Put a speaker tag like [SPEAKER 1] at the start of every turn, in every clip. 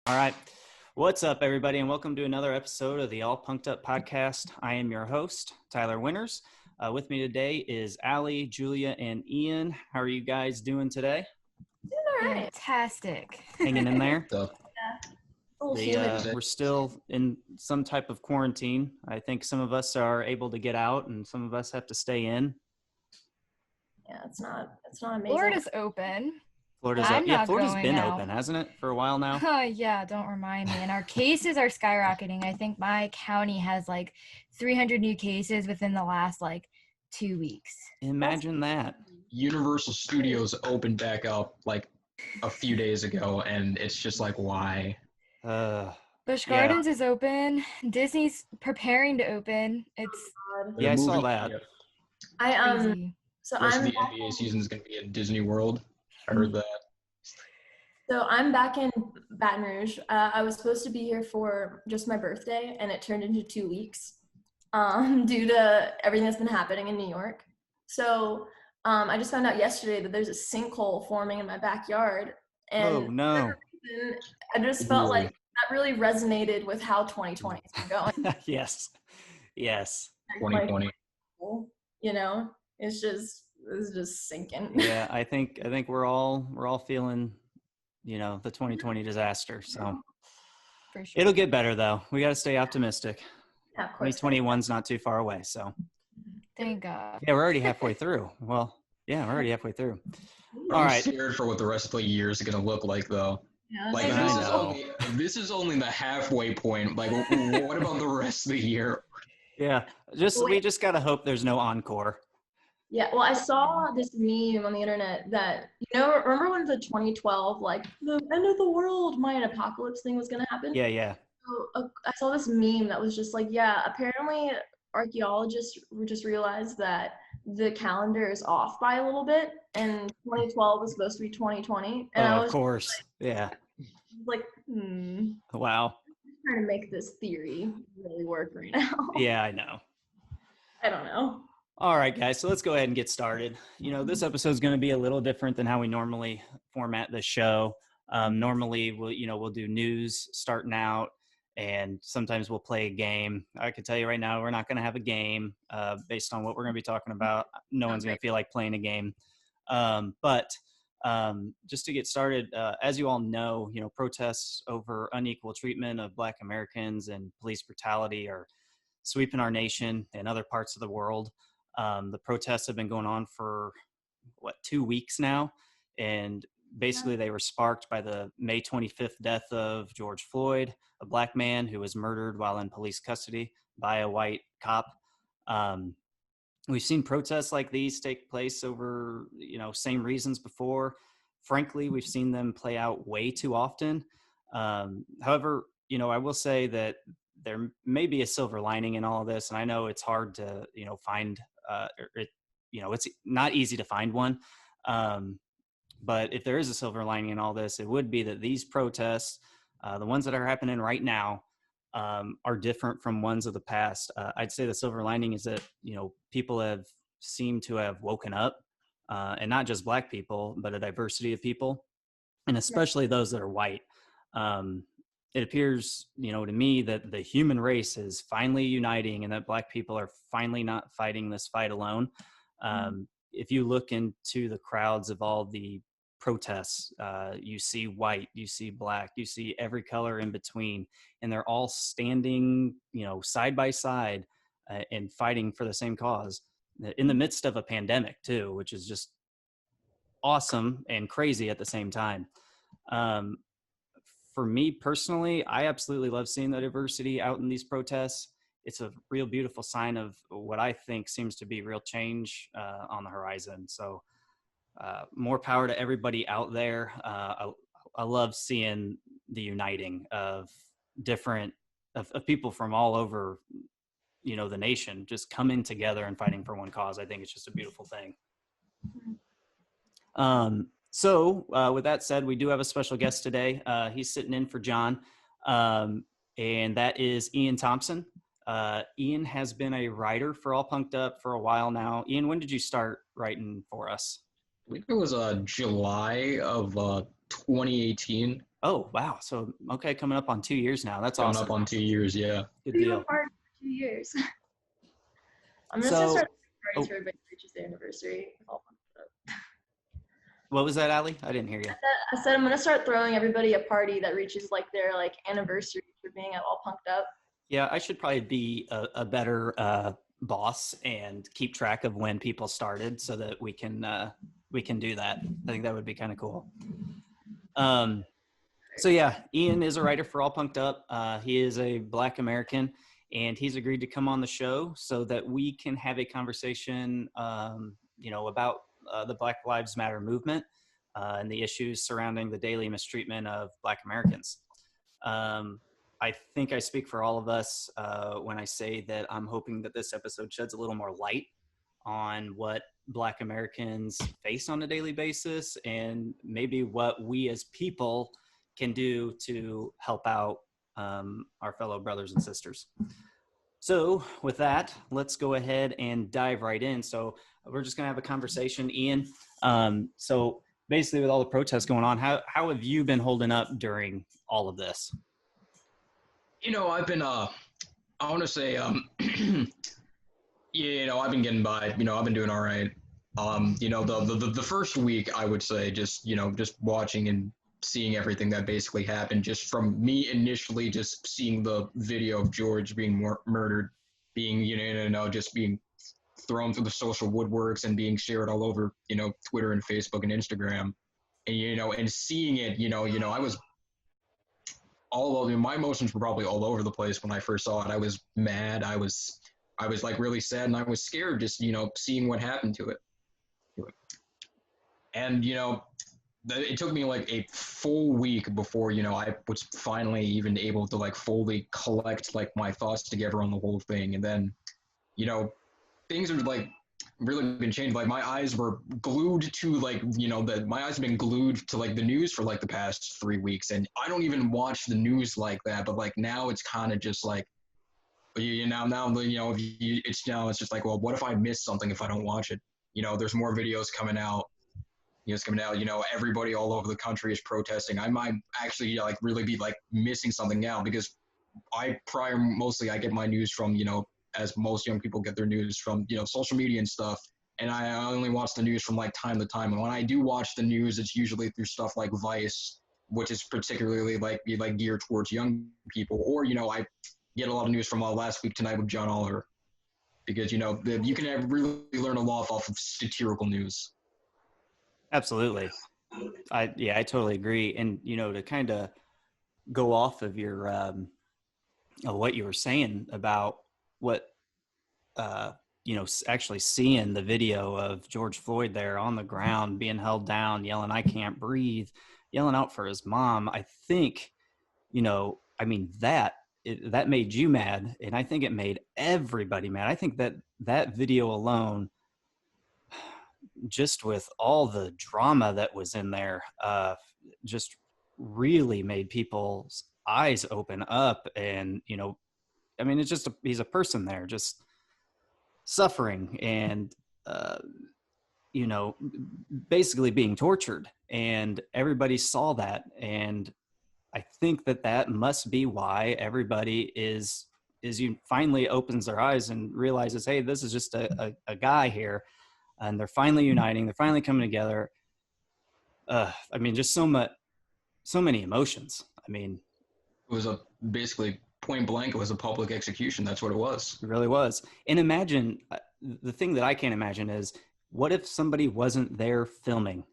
[SPEAKER 1] All right. What's up, everybody, and welcome to another episode of the All Punked Up podcast. I am your host, Tyler Winters. With me today is Allie, Julia, and Ian. How are you guys doing today?
[SPEAKER 2] Doing all right.
[SPEAKER 3] Fantastic.
[SPEAKER 1] Hanging in there?
[SPEAKER 2] Yeah.
[SPEAKER 1] We're still in some type of quarantine. I think some of us are able to get out, and some of us have to stay in.
[SPEAKER 2] Yeah, it's not amazing.
[SPEAKER 3] Florida's open.
[SPEAKER 1] Florida's
[SPEAKER 3] I'm
[SPEAKER 1] up. Yeah,
[SPEAKER 3] not
[SPEAKER 1] Florida's
[SPEAKER 3] going
[SPEAKER 1] been
[SPEAKER 3] out.
[SPEAKER 1] open, hasn't it, for a while now?
[SPEAKER 3] Yeah, don't remind me. And our cases are skyrocketing. I think my county has like 300 new cases within the last 2 weeks.
[SPEAKER 1] Imagine that.
[SPEAKER 4] Universal Studios opened back up like a few days ago, and it's just like, why?
[SPEAKER 3] Busch Gardens is open. Disney's preparing to open. It's
[SPEAKER 1] Yeah, I saw that.
[SPEAKER 3] crazy.
[SPEAKER 2] So
[SPEAKER 4] The rest of
[SPEAKER 2] I'm
[SPEAKER 4] the NBA season is going to be in Disney World. I heard that.
[SPEAKER 2] I'm back in Baton Rouge. I was supposed to be here for just my birthday, and it turned into 2 weeks due to everything that's been happening in New York. So I just found out yesterday that there's a sinkhole forming in my backyard, and
[SPEAKER 1] Oh, no.
[SPEAKER 2] for some reason, I just felt like that really resonated with how 2020 has been going.
[SPEAKER 1] Yes.
[SPEAKER 4] 2020.
[SPEAKER 2] You know, it's just sinking.
[SPEAKER 1] Yeah, I think we're all feeling, the 2020 disaster. So
[SPEAKER 3] For sure.
[SPEAKER 1] it'll get better though. We got to stay optimistic.
[SPEAKER 2] Yeah, of course.
[SPEAKER 1] 2021's not too far away. So
[SPEAKER 3] Thank God.
[SPEAKER 1] yeah, we're already halfway through. Well, yeah, we're already halfway through. All
[SPEAKER 4] I'm
[SPEAKER 1] right.
[SPEAKER 4] scared for what the rest of the year is going to look like, though.
[SPEAKER 2] Yeah,
[SPEAKER 4] Like,
[SPEAKER 1] I
[SPEAKER 4] this is only the halfway point. Like, what about the rest of the year?
[SPEAKER 1] Yeah, we just got to hope there's no encore.
[SPEAKER 2] Yeah, well, I saw this meme on the internet that, remember when the 2012, the end of the world Mayan apocalypse thing was going to happen?
[SPEAKER 1] Yeah.
[SPEAKER 2] So, I saw this meme that was just like, yeah, apparently archaeologists just realized that the calendar is off by a little bit, and 2012 was supposed to be 2020. And I was
[SPEAKER 1] Of course. Yeah.
[SPEAKER 2] like,
[SPEAKER 1] Wow.
[SPEAKER 2] I'm trying to make this theory really work right now.
[SPEAKER 1] Yeah, I know.
[SPEAKER 2] I don't know.
[SPEAKER 1] All right, guys. So let's go ahead and get started. This episode is going to be a little different than how we normally format the show. Normally, we'll do news starting out, and sometimes we'll play a game. I can tell you right now, we're not going to have a game based on what we're going to be talking about. No one's going to feel like playing a game. But just to get started, as you all know, protests over unequal treatment of Black Americans and police brutality are sweeping our nation and other parts of the world. The protests have been going on for 2 weeks now, and basically they were sparked by the May 25th death of George Floyd, a Black man who was murdered while in police custody by a white cop. We've seen protests like these take place over, same reasons before. Frankly, we've seen them play out way too often. However, I will say that there may be a silver lining in all of this, and I know it's hard to, find. It's not easy to find one. But if there is a silver lining in all this, it would be that these protests, the ones that are happening right now, are different from ones of the past. I'd say the silver lining is that, people have seemed to have woken up, and not just Black people, but a diversity of people, and especially those that are white. It appears, to me that the human race is finally uniting, and that Black people are finally not fighting this fight alone. If you look into the crowds of all the protests, you see white, you see Black, you see every color in between, and they're all standing, side by side and fighting for the same cause in the midst of a pandemic too, which is just awesome and crazy at the same time. For me personally, I absolutely love seeing the diversity out in these protests. It's a real beautiful sign of what I think seems to be real change on the horizon. So more power to everybody out there. I love seeing the uniting of different of people from all over, the nation just coming together and fighting for one cause. I think it's just a beautiful thing. So with that said, we do have a special guest today. He's sitting in for John, and that is Ian Thompson. Ian has been a writer for All Punked Up for a while now. Ian, when did you start writing for us?
[SPEAKER 4] believe it was July of 2018.
[SPEAKER 1] Oh, wow. So, okay, coming up on 2 years now. That's
[SPEAKER 4] Coming
[SPEAKER 1] awesome.
[SPEAKER 4] up on 2 years, yeah.
[SPEAKER 1] Good
[SPEAKER 2] We were
[SPEAKER 1] deal.
[SPEAKER 2] apart for 2 years. I'm just
[SPEAKER 1] So-
[SPEAKER 2] gonna start parties
[SPEAKER 1] oh.
[SPEAKER 2] for everybody who reaches their anniversary.
[SPEAKER 1] What was that, Allie? I didn't hear you.
[SPEAKER 2] I said I'm gonna start throwing everybody a party that reaches like their like anniversary for being all punked up.
[SPEAKER 1] Yeah, I should probably be a better boss and keep track of when people started so that we can do that. I think that would be kind of cool. So yeah, Ian is a writer for All Punked Up. He is a Black American, and he's agreed to come on the show so that we can have a conversation, about the Black Lives Matter movement and the issues surrounding the daily mistreatment of Black Americans. I think I speak for all of us when I say that I'm hoping that this episode sheds a little more light on what Black Americans face on a daily basis and maybe what we as people can do to help out our fellow brothers and sisters. So with that, let's go ahead and dive right in. So we're just gonna have a conversation, Ian. So basically with all the protests going on, how have you been holding up during all of this?
[SPEAKER 4] I've been, I want to say, I've been getting by, I've been doing all right. The first week, I would say just watching and seeing everything that basically happened, just from me initially just seeing the video of George being murdered, being, just being thrown through the social woodworks and being shared all over, Twitter and Facebook and Instagram. And, and seeing it, I was all over, my emotions were probably all over the place when I first saw it. I was mad. I was like really sad, and I was scared just, seeing what happened to it. And, it took me like a full week before, I was finally even able to like fully collect like my thoughts together on the whole thing. And then, things are like really been changed. Like my eyes were glued to like, my eyes have been glued to like the news for like the past 3 weeks. And I don't even watch the news like that, but like now it's kind of just like, it's just like, well, what if I miss something if I don't watch it? There's more videos coming out. Everybody all over the country is protesting. I might actually like really be like missing something now because I get my news from, as most young people get their news from, social media and stuff. And I only watch the news from like time to time. And when I do watch the news, it's usually through stuff like Vice, which is particularly like geared towards young people. Or, I get a lot of news from Last Week Tonight with John Oliver. Because, you can really learn a lot off of satirical news.
[SPEAKER 1] Absolutely. I totally agree. And, to kind of go off of your, what you were saying about what, actually seeing the video of George Floyd there on the ground, being held down, yelling, "I can't breathe," yelling out for his mom. I think, that made you mad. And I think it made everybody mad. I think that video alone, just with all the drama that was in there, just really made people's eyes open up. And, it's just, he's a person there just suffering and, basically being tortured. And everybody saw that. And I think that must be why everybody finally opens their eyes and realizes, hey, this is just a guy here. And they're finally uniting. They're finally coming together. Just so many emotions.
[SPEAKER 4] It was basically point blank. It was a public execution. That's what it was.
[SPEAKER 1] It really was. And imagine, the thing that I can't imagine is, what if somebody wasn't there filming?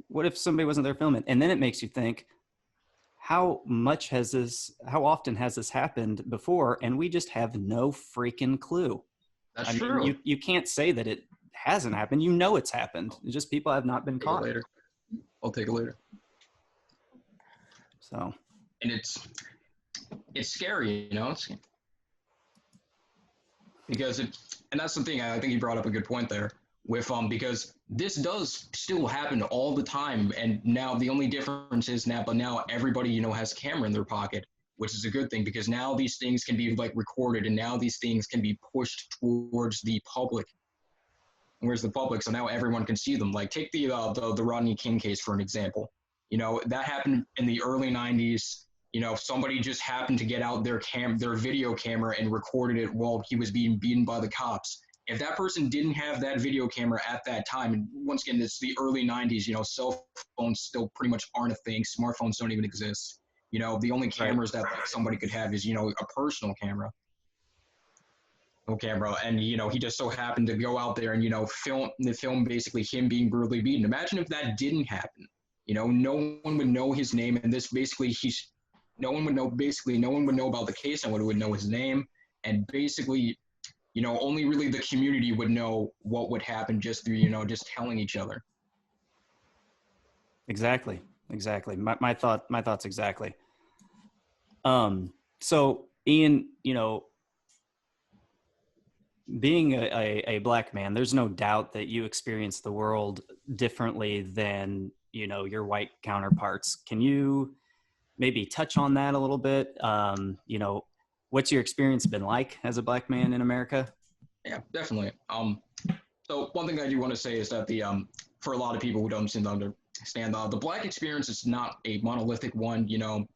[SPEAKER 1] What if somebody wasn't there filming? And then it makes you think, how often has this happened before? And we just have no freaking clue.
[SPEAKER 4] That's true.
[SPEAKER 1] You can't say that it hasn't happened. It's happened. It's just people have not been caught.
[SPEAKER 4] I'll take it later.
[SPEAKER 1] So.
[SPEAKER 4] And it's scary, because and that's the thing. I think you brought up a good point there with because this does still happen all the time. And now the only difference is now everybody has a camera in their pocket, which is a good thing because now these things can be like recorded and now these things can be pushed towards the public. where's the public? So now everyone can see them. Like take the Rodney King case for an example. You know, that happened in the early 90s. You know, somebody just happened to get out their video camera and recorded it while he was being beaten by the cops. If that person didn't have that video camera at that time, and once again, it's the early 90s, you know, cell phones still pretty much aren't a thing. Smartphones don't even exist. You know, the only cameras that like somebody could have is, you know, a personal camera. And you know, he just so happened to go out there and, you know, film basically him being brutally beaten. Imagine if that didn't happen. You know, no one would know his name, and this basically no one would know about the case. No one would know his name, and basically, you know, only really the community would know what would happen just through, you know, just telling each other.
[SPEAKER 1] Exactly. My thoughts exactly. So Ian, you know, being a black man, there's no doubt that you experience the world differently than, you know, your white counterparts. Can you maybe touch on that a little bit? You know, what's your experience been like as a black man in America?
[SPEAKER 4] Yeah, definitely. So one thing I do want to say is that for a lot of people who don't seem to understand, the black experience is not a monolithic one. You know,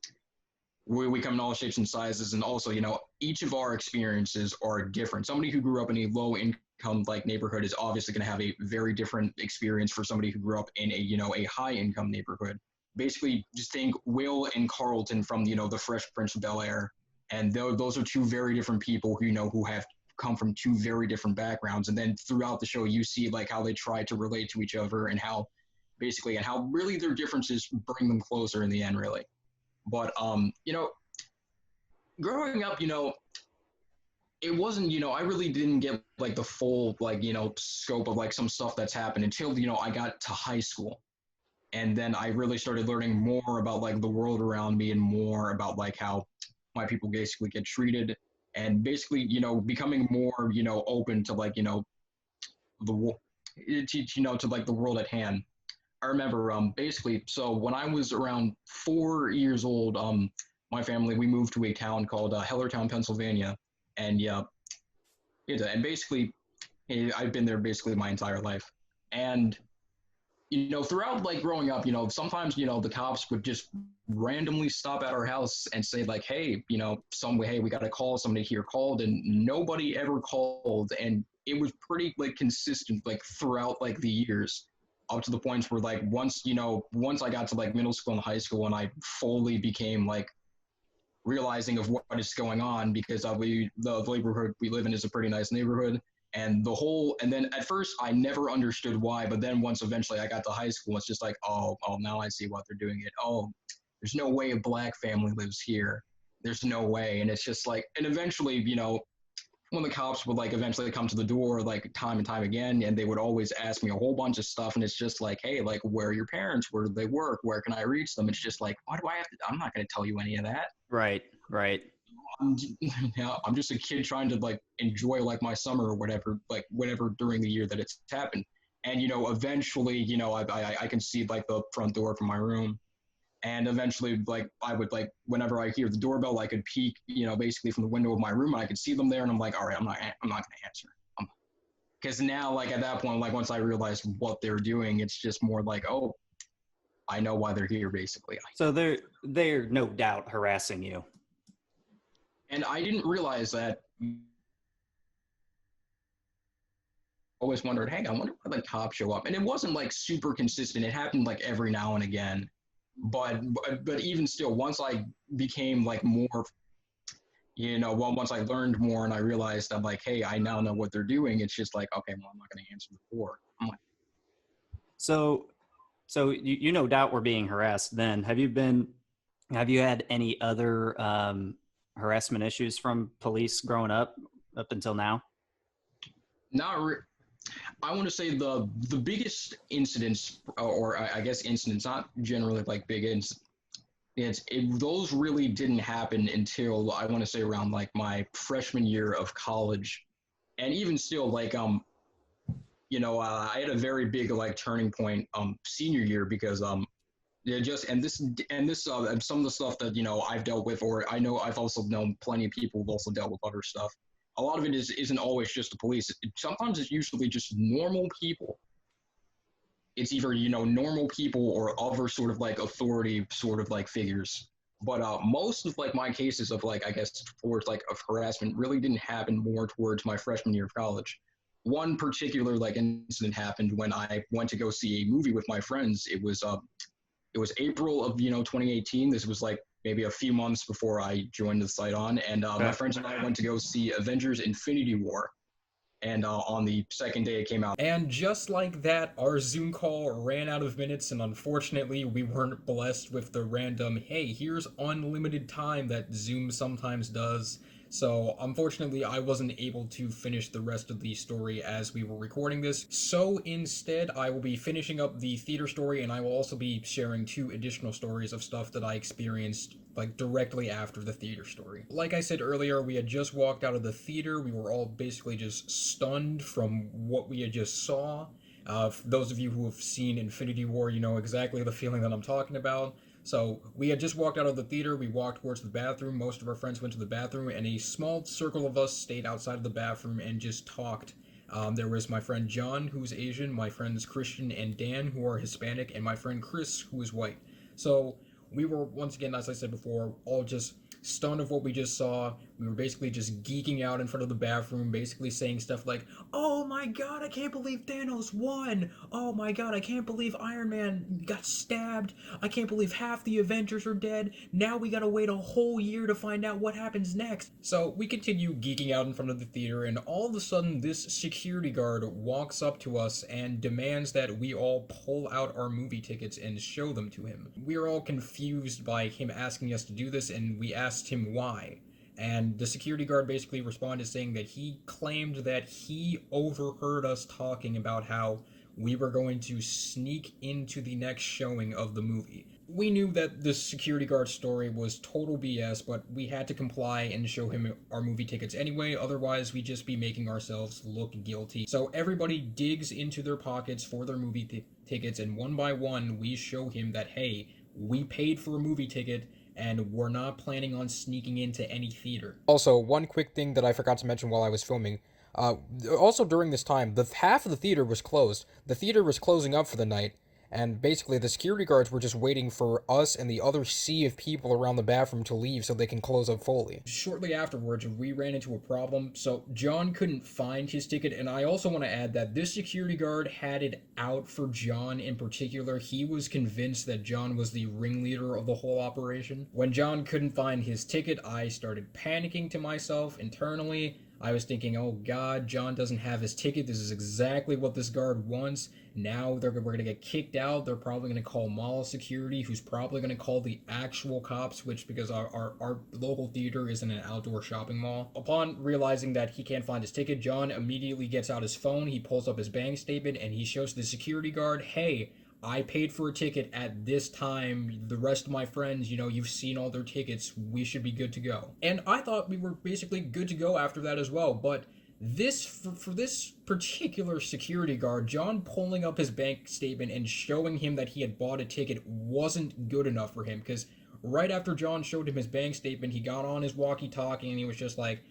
[SPEAKER 4] we come in all shapes and sizes, and also, you know, each of our experiences are different. Somebody who grew up in a low income like neighborhood is obviously going to have a very different experience for somebody who grew up in a, you know, a high income neighborhood. Basically, just think Will and Carlton from, you know, the Fresh Prince of Bel-Air, and those are two very different people who, you know, who have come from two very different backgrounds. And then throughout the show, you see like how they try to relate to each other, and how really their differences bring them closer in the end, really. But, you know, growing up, you know, it wasn't, you know, I really didn't get like the full, like, you know, scope of like some stuff that's happened until, you know, I got to high school. And then I really started learning more about like the world around me, and more about like how my people basically get treated, and basically, you know, becoming more, you know, open to like, you know, to like the world at hand. I remember basically, so when I was around 4 years old, my family, we moved to a town called Hellertown, Pennsylvania. And and basically I've been there basically my entire life. And, you know, throughout like growing up, you know, sometimes, you know, the cops would just randomly stop at our house and say like, hey, you know, hey, we got to call, somebody here called, and nobody ever called. And it was pretty like consistent like throughout like the years, up to the points where like once I got to like middle school and high school, and I fully became like realizing of what is going on, because the neighborhood we live in is a pretty nice neighborhood. And then at first I never understood why, but then once eventually I got to high school, it's just like, oh, now I see what they're doing it. Oh, there's no way a black family lives here. There's no way. And it's just like, and eventually, you know, when the cops would like eventually come to the door like time and time again, and they would always ask me a whole bunch of stuff, and it's just like, hey, like, where are your parents? Where do they work? Where can I reach them? It's just like, why do I have to? I'm not going to tell you any of that.
[SPEAKER 1] Right.
[SPEAKER 4] I'm just a kid trying to like enjoy like my summer or whatever during the year that it's happened. And, you know, eventually, you know, I can see like the front door from my room. And eventually, like, I would, like, whenever I hear the doorbell, I could peek, you know, basically from the window of my room, and I could see them there, and I'm like, all right, I'm not going to answer. Because now, like, at that point, like, once I realized what they're doing, it's just more like, oh, I know why they're here, basically.
[SPEAKER 1] So they're no doubt harassing you.
[SPEAKER 4] And I didn't realize that. Always wondered, hey, I wonder why the cops show up. And it wasn't, like, super consistent. It happened, like, every now and again. But even still, once I became like more, you know, once I learned more and I realized I'm like, hey, I now know what they're doing. It's just like, okay, well, I'm not going to answer the door. I'm like,
[SPEAKER 1] So you no doubt were being harassed then. Have you had any other harassment issues from police growing up until now?
[SPEAKER 4] I want to say the biggest incidents, or I guess incidents, not generally like big incidents. Those really didn't happen until I want to say around like my freshman year of college, and even still, like you know, I had a very big like turning point senior year, because some of the stuff that, you know, I've dealt with, or I know I've also known plenty of people who've also dealt with other stuff. a lot of it isn't always just the police. Sometimes it's usually just normal people. It's either, normal people or other sort of like authority sort of like figures. But most of like my cases of like, I guess, towards like of harassment really didn't happen more towards my freshman year of college. One particular like incident happened when I went to go see a movie with my friends. It was April of 2018. This was like maybe a few months before I joined the site on, and my friends and I went to go see Avengers: Infinity War. And on the second day it came out.
[SPEAKER 5] And just like that, our Zoom call ran out of minutes, and unfortunately we weren't blessed with the random, hey, here's unlimited time that Zoom sometimes does. So unfortunately I wasn't able to finish the rest of the story as we were recording this. So instead I will be finishing up the theater story, and I will also be sharing 2 additional stories of stuff that I experienced like directly after the theater story. Like I said earlier, we had just walked out of the theater. We were all basically just stunned from what we had just saw. For those of you who have seen Infinity War, you know exactly the feeling that I'm talking about. So we had just walked out of the theater. We walked towards the bathroom. Most of our friends went to the bathroom, and a small circle of us stayed outside of the bathroom and just talked. There was my friend John, who's Asian, my friends Christian and Dan, who are Hispanic, and my friend Chris, who is white. So we were, once again, as I said before, all just stunned of what we just saw. We were basically just geeking out in front of the bathroom, basically saying stuff like, oh my god, I can't believe Thanos won! Oh my god, I can't believe Iron Man got stabbed! I can't believe half the Avengers are dead! Now we gotta wait a whole year to find out what happens next! So we continue geeking out in front of the theater, and all of a sudden this security guard walks up to us and demands that we all pull out our movie tickets and show them to him. We are all confused by him asking us to do this, and we asked him why. And the security guard basically responded saying that he claimed that he overheard us talking about how we were going to sneak into the next showing of the movie. We knew that the security guard story was total BS, but we had to comply and show him our movie tickets anyway, otherwise we'd just be making ourselves look guilty. So everybody digs into their pockets for their movie tickets, and one by one we show him that, hey, we paid for a movie ticket, and we're not planning on sneaking into any theater. Also, one quick thing that I forgot to mention while I was filming. Also during this time, half of the theater was closed. The theater was closing up for the night, and basically the security guards were just waiting for us and the other sea of people around the bathroom to leave so they can close up fully. Shortly afterwards, we ran into a problem, so John couldn't find his ticket, and I also want to add that this security guard had it out for John in particular. He was convinced that John was the ringleader of the whole operation. When John couldn't find his ticket, I started panicking to myself internally. I was thinking, oh god, John doesn't have his ticket. This is exactly what this guard wants. Now we're going to get kicked out. They're probably going to call mall security, who's probably going to call the actual cops, which, because our local theater is in an outdoor shopping mall. Upon realizing that he can't find his ticket, John immediately gets out his phone, he pulls up his bank statement, and he shows the security guard, hey, I paid for a ticket at this time. The rest of my friends, you've seen all their tickets. We should be good to go. And I thought we were basically good to go after that as well, but for this particular security guard, John pulling up his bank statement and showing him that he had bought a ticket wasn't good enough for him, because right after John showed him his bank statement, he got on his walkie-talkie and he was just like,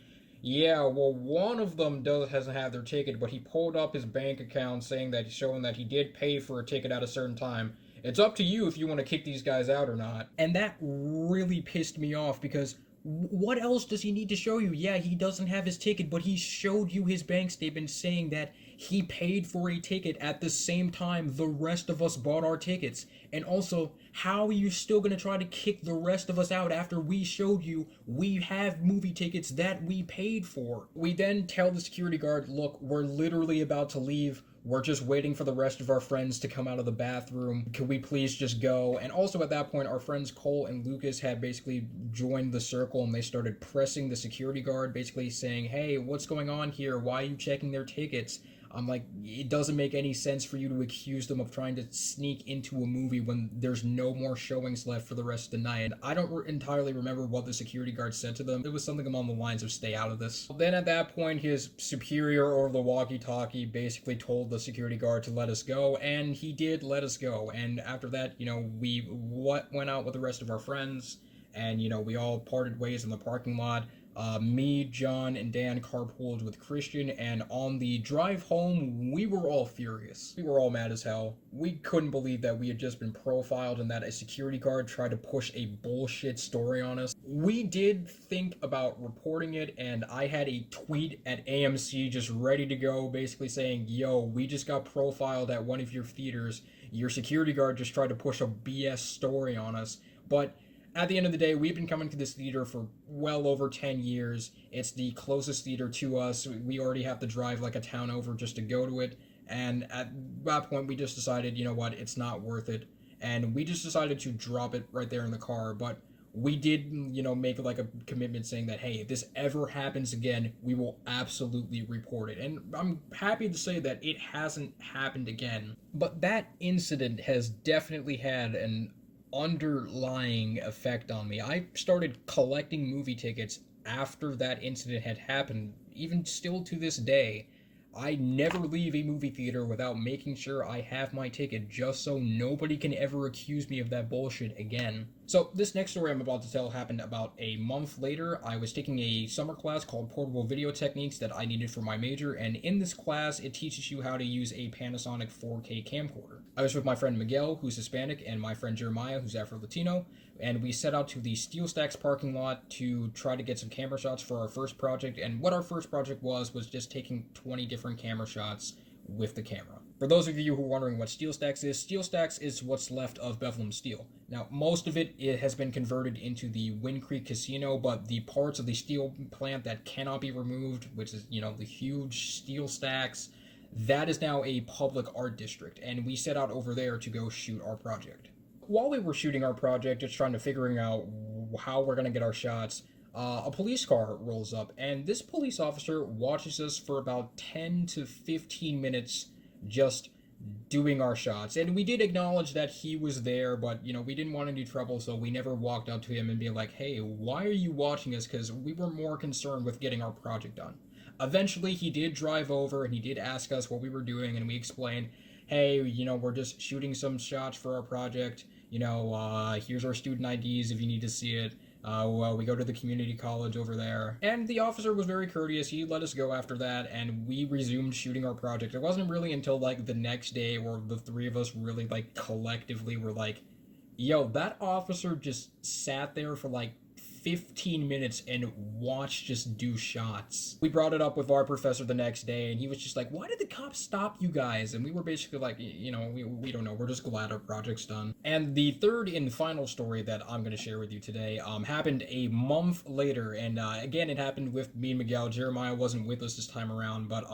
[SPEAKER 5] yeah, well, one of them doesn't have their ticket, but he pulled up his bank account showing that he did pay for a ticket at a certain time. It's up to you if you want to kick these guys out or not. And that really pissed me off, because what else does he need to show you? Yeah, he doesn't have his ticket, but he showed you his bank statement saying that he paid for a ticket at the same time the rest of us bought our tickets. And also, how are you still going to try to kick the rest of us out after we showed you we have movie tickets that we paid for? We then tell the security guard, look, we're literally about to leave. We're just waiting for the rest of our friends to come out of the bathroom. Could we please just go? And also at that point, our friends Cole and Lucas had basically joined the circle, and they started pressing the security guard, basically saying, hey, what's going on here? Why are you checking their tickets? I'm like, it doesn't make any sense for you to accuse them of trying to sneak into a movie when there's no more showings left for the rest of the night. I don't entirely remember what the security guard said to them. It was something along the lines of stay out of this. Then at that point, his superior over the walkie-talkie basically told the security guard to let us go, and he did let us go. And after that, we went out with the rest of our friends, and we all parted ways in the parking lot. Me, John, and Dan carpooled with Christian, and on the drive home, we were all furious. We were all mad as hell. We couldn't believe that we had just been profiled and that a security guard tried to push a bullshit story on us. We did think about reporting it, and I had a tweet at AMC just ready to go, basically saying, yo, we just got profiled at one of your theaters. Your security guard just tried to push a BS story on us. But at the end of the day, we've been coming to this theater for well over 10 years. It's the closest theater to us. We already have to drive like a town over just to go to it. And at that point, we just decided, you know what, it's not worth it. And we just decided to drop it right there in the car. But we did, make like a commitment saying that, hey, if this ever happens again, we will absolutely report it. And I'm happy to say that it hasn't happened again. But that incident has definitely had an underlying effect on me. I started collecting movie tickets after that incident had happened. Even still to this day, I never leave a movie theater without making sure I have my ticket, just so nobody can ever accuse me of that bullshit again. So this next story I'm about to tell happened about a month later. I was taking a summer class called Portable Video Techniques that I needed for my major, and in this class it teaches you how to use a Panasonic 4K camcorder. I was with my friend Miguel, who's Hispanic, and my friend Jeremiah, who's Afro-Latino, and we set out to the Steel Stacks parking lot to try to get some camera shots for our first project. And what our first project was just taking 20 different camera shots with the camera. For those of you who are wondering what Steel Stacks is what's left of Bethlehem Steel. Now, most of it has been converted into the Wind Creek Casino, but the parts of the steel plant that cannot be removed, which is, the huge steel stacks, that is now a public art district, and we set out over there to go shoot our project. While we were shooting our project, just trying to figuring out how we're going to get our shots, a police car rolls up, and this police officer watches us for about 10 to 15 minutes just doing our shots. And we did acknowledge that he was there, but, we didn't want any trouble, so we never walked up to him and be like, hey, why are you watching us? Because we were more concerned with getting our project done. Eventually, he did drive over, and he did ask us what we were doing, and we explained, hey, we're just shooting some shots for our project. Here's our student IDs if you need to see it. We go to the community college over there. And the officer was very courteous. He let us go after that, and we resumed shooting our project. It wasn't really until, the next day where the three of us really, collectively were like, yo, that officer just sat there for, 15 minutes and watched just do shots. We brought it up with our professor the next day, and he was just like, why did the cops stop you guys? And we were basically like, we don't know. We're just glad our project's done. And the third and final story that I'm going to share with you today happened a month later. And again, it happened with me and Miguel. Jeremiah wasn't with us this time around, but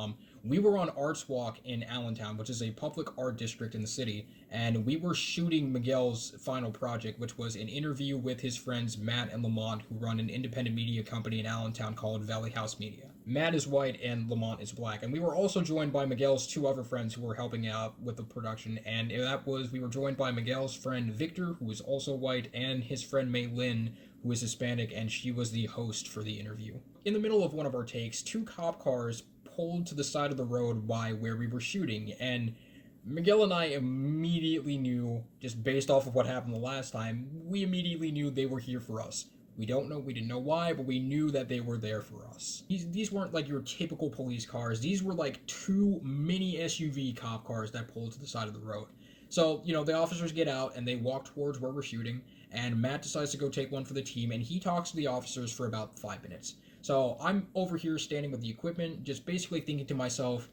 [SPEAKER 5] we were on Arts Walk in Allentown, which is a public art district in the city, and we were shooting Miguel's final project, which was an interview with his friends Matt and Lamont, who run an independent media company in Allentown called Valley House Media. Matt is white and Lamont is black, and we were also joined by Miguel's two other friends who were helping out with the production, and we were joined by Miguel's friend Victor, who is also white, and his friend May Lynn, who is Hispanic, and she was the host for the interview. In the middle of one of our takes, two cop cars pulled to the side of the road by where we were shooting, and Miguel and I immediately knew, just based off of what happened the last time, we immediately knew they were here for us. We didn't know why, but we knew that they were there for us. These weren't like your typical police cars. These were like two mini SUV cop cars that pulled to the side of the road. So, the officers get out and they walk towards where we're shooting, and Matt decides to go take one for the team, and he talks to the officers for about 5 minutes. So I'm over here standing with the equipment, just basically thinking to myself,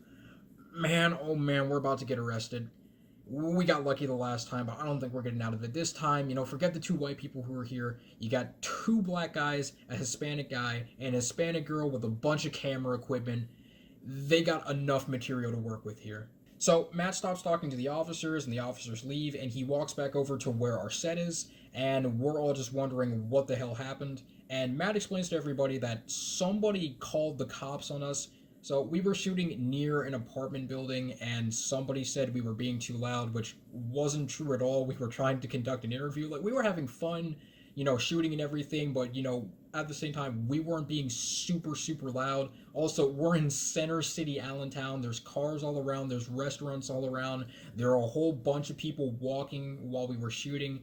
[SPEAKER 5] man, oh man, we're about to get arrested. We got lucky the last time, but I don't think we're getting out of it this time. Forget the two white people who are here. You got two black guys, a Hispanic guy, and a Hispanic girl with a bunch of camera equipment. They got enough material to work with here. So Matt stops talking to the officers, and the officers leave, and he walks back over to where our set is, and we're all just wondering what the hell happened. And Matt explains to everybody that somebody called the cops on us. So we were shooting near an apartment building, and somebody said we were being too loud, which wasn't true at all. We were trying to conduct an interview. We were having fun, shooting and everything, but, at the same time, we weren't being super, super loud. Also, we're in Center City, Allentown. There's cars all around. There's restaurants all around. There are a whole bunch of people walking while we were shooting.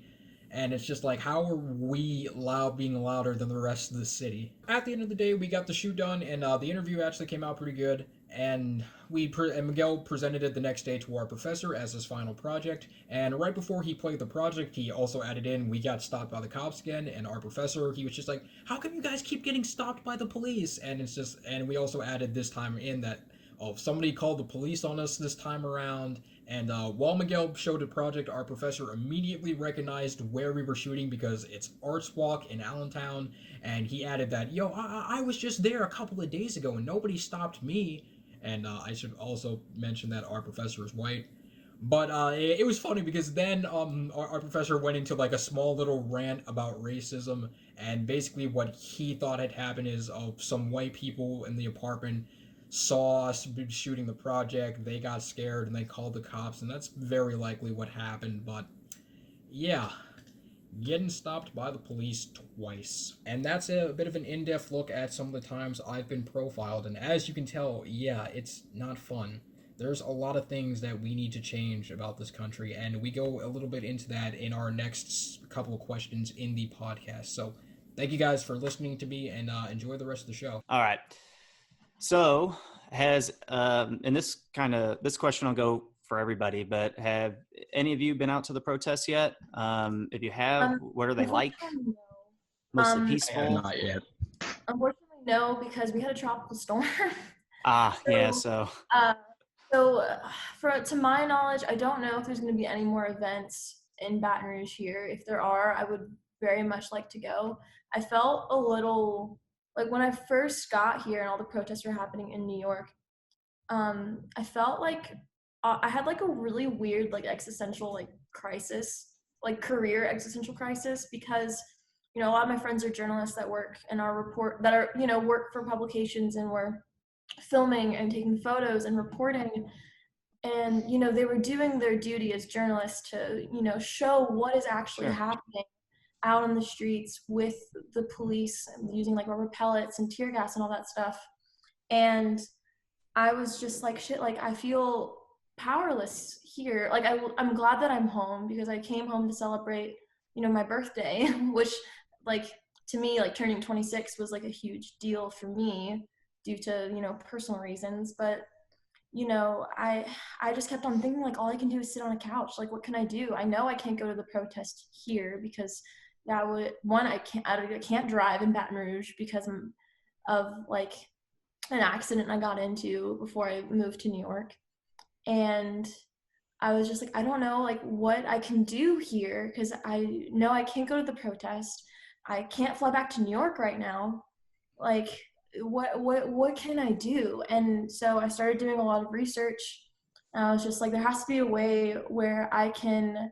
[SPEAKER 5] And it's just like, how are we being louder than the rest of the city? At the end of the day, we got the shoot done, and the interview actually came out pretty good. And and Miguel presented it the next day to our professor as his final project. And right before he played the project, he also added in, we got stopped by the cops again. And our professor, he was just like, how come you guys keep getting stopped by the police? And it's just, and we also added this time in that, oh, somebody called the police on us this time around. And while Miguel showed the project, our professor immediately recognized where we were shooting because it's Arts Walk in Allentown. And he added that, yo, I was just there a couple of days ago and nobody stopped me. And I should also mention that our professor is white. But it was funny because then our professor went into like a small little rant about racism. And basically what he thought had happened is some white people in the apartment saw us shooting the project, they got scared and they called the cops, and that's very likely what happened. But yeah, getting stopped by the police twice. And that's a bit of an in-depth look at some of the times I've been profiled, and as you can tell, yeah, it's not fun. There's a lot of things that we need to change about this country, and we go a little bit into that in our next couple of questions in the podcast. So thank you guys for listening to me, and enjoy the rest of the show.
[SPEAKER 1] All right. So and this question will go for everybody, but have any of you been out to the protests yet? If you have, what are they like?
[SPEAKER 2] Unfortunately, no.
[SPEAKER 1] Mostly
[SPEAKER 4] I have
[SPEAKER 1] peaceful?
[SPEAKER 4] not yet.
[SPEAKER 2] Unfortunately, no, because we had a tropical storm.
[SPEAKER 1] Yeah, so.
[SPEAKER 2] To my knowledge, I don't know if there's going to be any more events in Baton Rouge here. If there are, I would very much like to go. I felt a little, like when I first got here and all the protests were happening in New York, I felt like I had like a really weird like existential like crisis, like career existential crisis, because a lot of my friends are journalists that work in work for publications and were filming and taking photos and reporting, and they were doing their duty as journalists to show what is actually happening out on the streets with the police using like rubber pellets and tear gas and all that stuff. And I was just like, shit, like I feel powerless here. Like I'm glad that I'm home because I came home to celebrate, my birthday, which like to me, like turning 26 was like a huge deal for me due to, personal reasons. But, I just kept on thinking like all I can do is sit on a couch. Like, what can I do? I know I can't go to the protest here because I can't drive in Baton Rouge because of like an accident I got into before I moved to New York. And I was just like, I don't know like what I can do here because I know I can't go to the protest. I can't fly back to New York right now. Like, what can I do? And so I started doing a lot of research. I was just like, there has to be a way where I can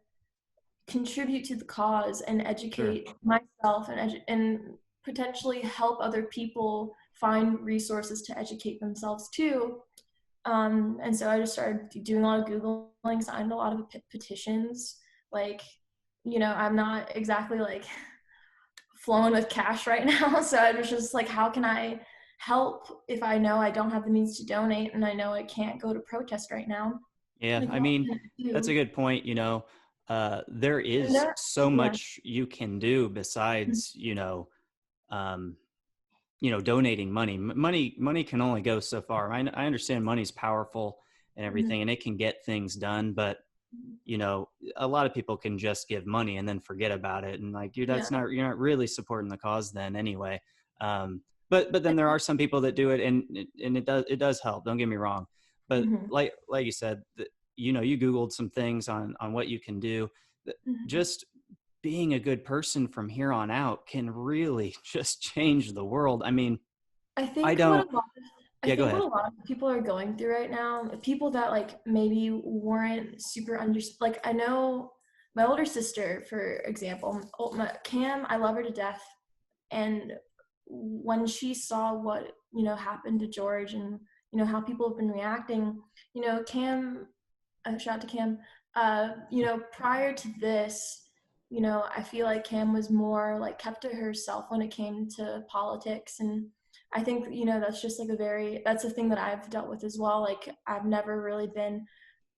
[SPEAKER 2] contribute to the cause and educate myself and potentially help other people find resources to educate themselves too. And so I just started doing a lot of Googling, signed a lot of petitions. Like, I'm not exactly like flowing with cash right now. So I was just like, how can I help if I know I don't have the means to donate and I know I can't go to protest right now?
[SPEAKER 1] Yeah,
[SPEAKER 2] like,
[SPEAKER 1] I mean, that's a good point. There is so much you can do besides, donating money. Money can only go so far. I understand money's powerful and everything, and it can get things done, but a lot of people can just give money and then forget about it. And like, dude, you're not really supporting the cause then anyway. But then there are some people that do it and it does help. Don't get me wrong. But like you said, you Googled some things on what you can do. Just being a good person from here on out can really just change the world. I mean,
[SPEAKER 2] I think
[SPEAKER 1] I don't.
[SPEAKER 2] what a lot of people are going through right now, people that like maybe weren't super like I know my older sister, for example, Cam, I love her to death. And when she saw what, happened to George and, how people have been reacting, Cam, shout out to Cam, prior to this, I feel like Cam was more like kept to herself when it came to politics. And I think, that's just like that's a thing that I've dealt with as well. Like I've never really been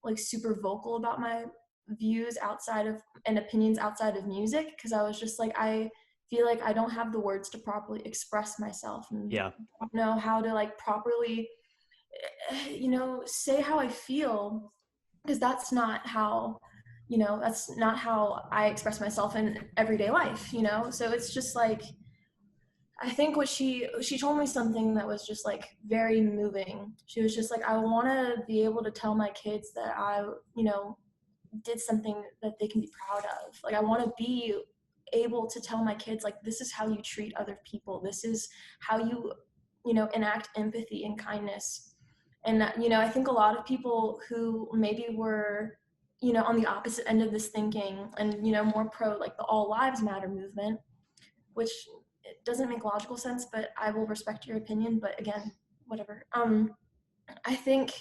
[SPEAKER 2] like super vocal about my views outside of and opinions outside of music, because I was just like, I feel like I don't have the words to properly express myself, and don't know how to like properly, say how I feel, because that's not how I express myself in everyday life, so it's just like, I think what she told me something that was just like very moving. She was just like, I want to be able to tell my kids that I did something that they can be proud of. Like, I want to be able to tell my kids, like, this is how you treat other people, this is how you enact empathy and kindness. And I think a lot of people who maybe were on the opposite end of this thinking, and more pro like the all lives matter movement, which it doesn't make logical sense, but I will respect your opinion. But again, whatever. I think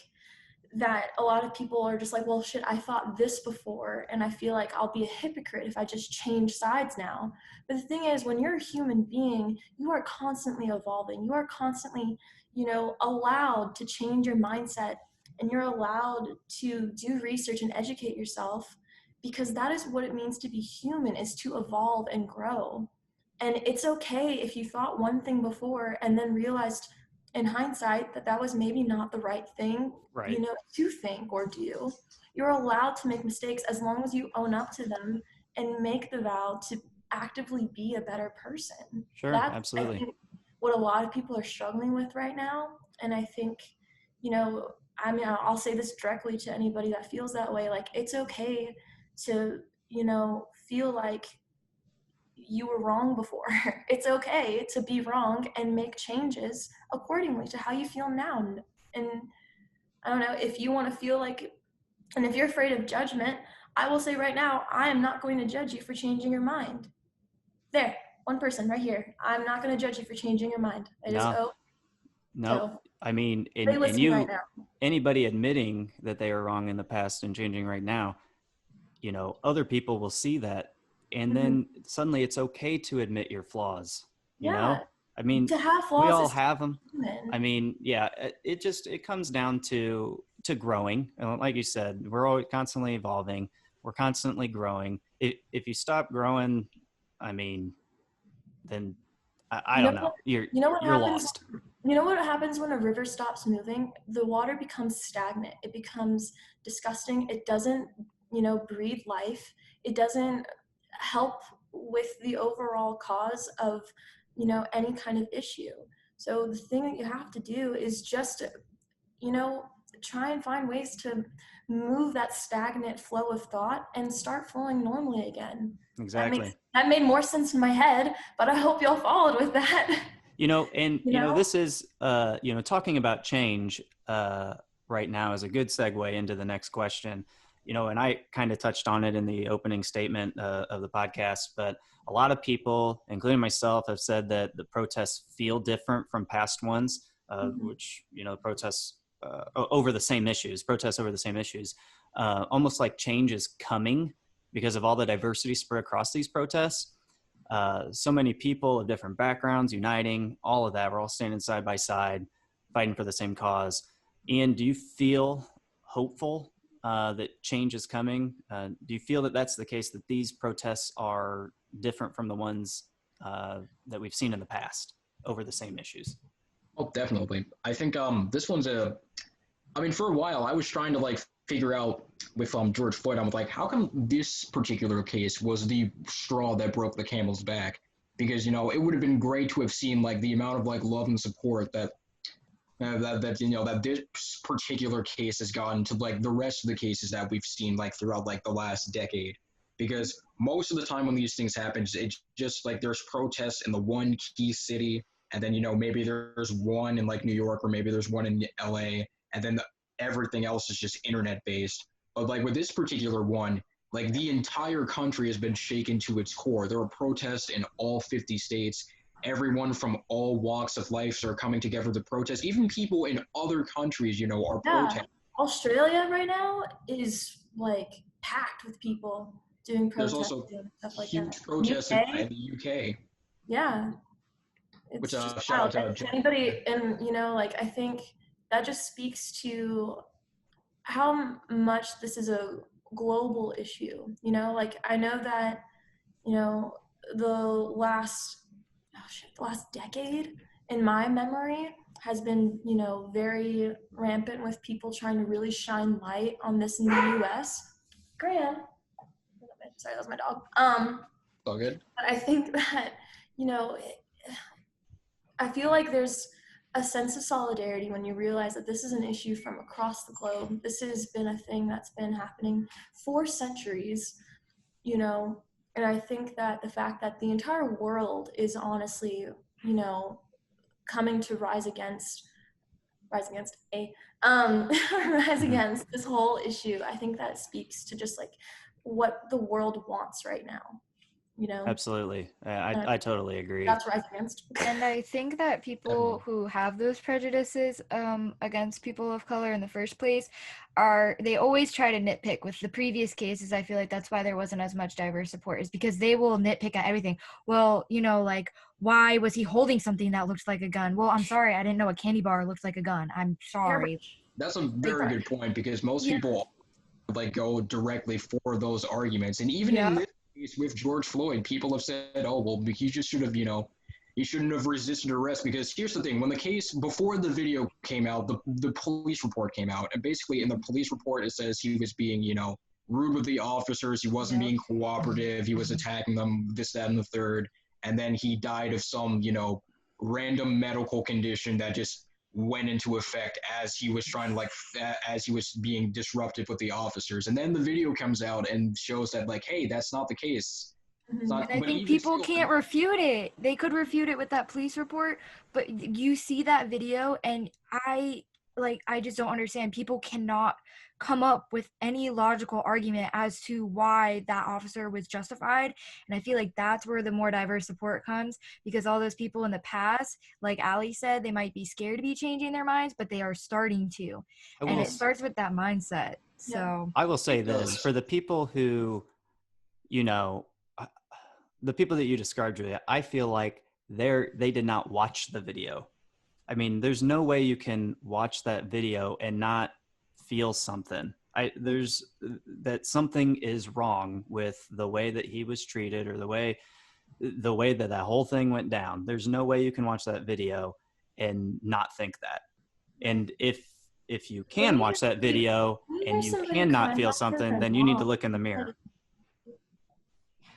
[SPEAKER 2] that a lot of people are just like, well, shit, I thought this before, and I feel like I'll be a hypocrite if I just change sides now. But the thing is, when you're a human being, you are constantly evolving. You are constantly, allowed to change your mindset, and you're allowed to do research and educate yourself, because that is what it means to be human, is to evolve and grow. And it's okay if you thought one thing before and then realized in hindsight that was maybe not the right thing, to think or do. You're allowed to make mistakes as long as you own up to them and make the vow to actively be a better person.
[SPEAKER 1] Sure,
[SPEAKER 2] That's,
[SPEAKER 1] absolutely.
[SPEAKER 2] I think, what a lot of people are struggling with right now. And I think, I'll say this directly to anybody that feels that way. Like, it's okay to, feel like you were wrong before. It's okay to be wrong and make changes accordingly to how you feel now. And I don't know, if you want to feel like, and if you're afraid of judgment, I will say right now, I am not going to judge you for changing your mind. There, one person right here. I'm not going to judge you for changing your mind.
[SPEAKER 1] No. I mean, and you, right anybody admitting that they were wrong in the past and changing right now, other people will see that. And then suddenly it's okay to admit your flaws, you know? I mean,
[SPEAKER 2] to have flaws,
[SPEAKER 1] we all have them.
[SPEAKER 2] Human.
[SPEAKER 1] I mean, yeah, it comes down to growing. And like you said, we're always constantly evolving. We're constantly growing. If you stop growing, I mean, then I don't know. You're lost.
[SPEAKER 2] You know what happens when a river stops moving? The water becomes stagnant. It becomes disgusting. It doesn't, breathe life. It doesn't help with the overall cause of, any kind of issue. So the thing that you have to do is just, try and find ways to move that stagnant flow of thought and start flowing normally again.
[SPEAKER 1] Exactly.
[SPEAKER 2] That made more sense in my head, but I hope y'all followed with that.
[SPEAKER 1] This is, talking about change right now is a good segue into the next question. And I kind of touched on it in the opening statement of the podcast, but a lot of people, including myself, have said that the protests feel different from past ones, which, protests over the same issues, almost like change is coming because of all the diversity spread across these protests. So many people of different backgrounds uniting, all of that. We're all standing side by side, fighting for the same cause. Ian, do you feel hopeful that change is coming? Do you feel that that's the case, that these protests are different from the ones that we've seen in the past over the same issues?
[SPEAKER 4] Oh, definitely. I think this one's for a while I was trying to figure out with George Floyd, I'm like, how come this particular case was the straw that broke the camel's back? Because, it would have been great to have seen the amount of love and support that this particular case has gotten to the rest of the cases that we've seen throughout the last decade. Because most of the time when these things happen, it's just there's protests in the one key city, and then maybe there's one in New York, or maybe there's one in LA, and then everything else is just internet based. But with this particular one, the entire country has been shaken to its core. There are protests in all 50 states. Everyone from all walks of life are coming together to protest. Even people in other countries, are protesting.
[SPEAKER 2] Australia right now is packed with people doing protests.
[SPEAKER 4] There's also
[SPEAKER 2] and stuff like
[SPEAKER 4] huge
[SPEAKER 2] that.
[SPEAKER 4] protests in the UK.
[SPEAKER 2] Yeah.
[SPEAKER 4] Which shout out to
[SPEAKER 2] anybody, and I think that just speaks to how much this is a global issue, you know? Like, I know that, you know, the last decade in my memory has been, you know, very rampant with people trying to really shine light on this in the US. Gran, sorry, that was my dog.
[SPEAKER 4] All good.
[SPEAKER 2] But I think that, you know, I feel like there's a sense of solidarity when you realize that this is an issue from across the globe. This has been a thing that's been happening for centuries, you know, and I think that the fact that the entire world is honestly, you know, coming to rise against rise against this whole issue, I think that speaks to just like what the world wants right now, you know?
[SPEAKER 1] Absolutely. I totally agree.
[SPEAKER 2] That's rise against.
[SPEAKER 3] And I think that people who have those prejudices against people of color in the first place they always try to nitpick with the previous cases. I feel like that's why there wasn't as much diverse support, is because they will nitpick at everything. Well, you know, like, why was he holding something that looks like a gun? Well, I'm sorry, I didn't know a candy bar looks like a gun. I'm sorry.
[SPEAKER 4] That's a very good point, because most people like go directly for those arguments. And even in this case with George Floyd, people have said, oh, well, he just should have, you know, he shouldn't have resisted arrest. Because here's the thing, when the case, before the video came out, the police report came out. And basically in the police report, it says he was being, you know, rude with the officers. He wasn't being cooperative. He was attacking them, this, that, and the third. And then he died of some, you know, random medical condition that just went into effect as he was trying to, like, as he was being disruptive with the officers. And then the video comes out and shows that, like, hey, that's not the case.
[SPEAKER 3] And I think people can't refute it. They could refute it with that police report, but you see that video, and I just don't understand. People cannot come up with any logical argument as to why that officer was justified. And I feel like that's where the more diverse support comes, because all those people in the past, like Ali said, they might be scared to be changing their minds, but they are starting to. And it starts with that mindset. So
[SPEAKER 1] I will say this, for the people who, you know, the people that you described, Julia, I feel like they did not watch the video. I mean, there's no way you can watch that video and not feel something. There's that something is wrong with the way that he was treated, or the way that whole thing went down. There's no way you can watch that video and not think that. And if you can watch that video and you cannot feel something, then you need to look in the mirror.